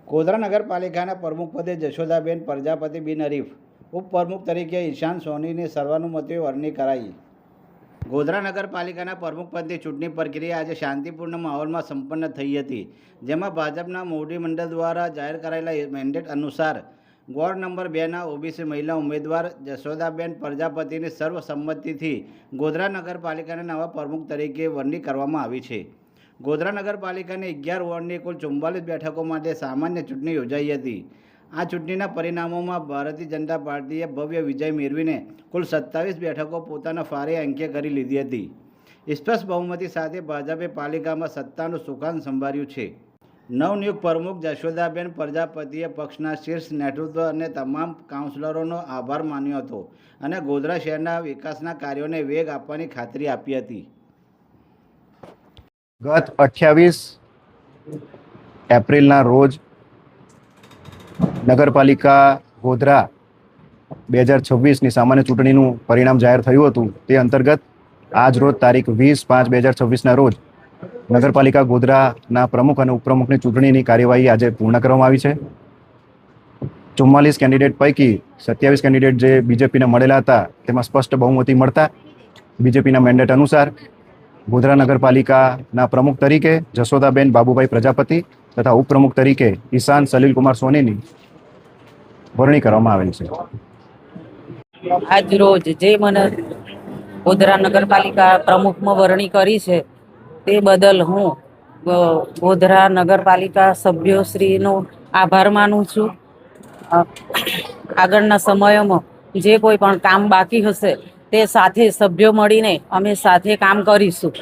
ગોધરા નગરપાલિકાના પ્રમુખ પદે જશોદાબેન પ્રજાપતિ બિનહરીફ, ઉપપ્રમુખ તરીકે ઈશાન સોનીની સર્વાનુમતે વરણી કરાઈ. ગોધરા નગરપાલિકાના પ્રમુખ પદની ચૂંટણી પ્રક્રિયા આજે શાંતિપૂર્ણ માહોલમાં સંપન્ન થઈ હતી, જેમાં ભાજપના મોવડી મંડળ દ્વારા જાહેર કરાયેલા મેન્ડેટ અનુસાર વોર્ડ નંબર 2ના ઓબીસી મહિલા ઉમેદવાર જશોદાબેન પ્રજાપતિની સર્વસંમતિથી ગોધરા નગરપાલિકાના નવા પ્રમુખ તરીકે વરણી કરવામાં આવી છે. ગોધરા નગરપાલિકાની 11 વોર્ડની કુલ 44 બેઠકો માટે સામાન્ય ચૂંટણી યોજાઈ હતી. આ ચૂંટણીના પરિણામોમાં ભારતીય જનતા પાર્ટીએ ભવ્ય વિજય મેળવીને કુલ 27 બેઠકો પોતાના ફાળે અંકે કરી લીધી હતી. સ્પષ્ટ બહુમતી સાથે ભાજપે પાલિકામાં સત્તાનું સુકાન સંભાળ્યું છે. નવનિયુક્ત પ્રમુખ જશોદાબેન પ્રજાપતિએ પક્ષના શીર્ષ નેતૃત્વ અને તમામ કાઉન્સિલરોનો આભાર માન્યો હતો અને ગોધરા શહેરના વિકાસના કાર્યોને વેગ આપવાની ખાતરી આપી હતી. ગત 28 એપ્રિલના રોજ નગરપાલિકા ગોધરા 2026ની સામાન્ય ચૂંટણીનું પરિણામ જાહેર થયું હતું. તે અંતર્ગત આજ રોજ તારીખ 20/5/2026ના રોજ નગરપાલિકા ગોધરાના પ્રમુખ અને ઉપપ્રમુખની ચૂંટણીની કાર્યવાહી આજે પૂર્ણ કરવામાં આવી છે. 44 કેન્ડિડેટ પૈકી 27 કેન્ડિડેટ જે બીજેપીને મળેલા હતા તેમાં સ્પષ્ટ બહુમતી મળતા બીજેપીના મેન્ડેટ અનુસાર ગોધરા નગરપાલિકાના પ્રમુખ તરીકે જશોદાબેન બાબુભાઈ પ્રજાપતિ તથા ઉપપ્રમુખ તરીકે ઈશાન સલીલકુમાર સોનીની વરણી કરવામાં આવેલ છે. આજ રોજ જે મને ગોધરા નગરપાલિકા પ્રમુખમાં વરણી કરી છે તે બદલ હું ગોધરા નગરપાલિકા સભ્યોશ્રીનો આભાર માનું છું. આગળના સમયોમાં જે કોઈ પણ કામ બાકી હશે તે સાથે સભ્યો મળીને અમે સાથે કામ કરીશું.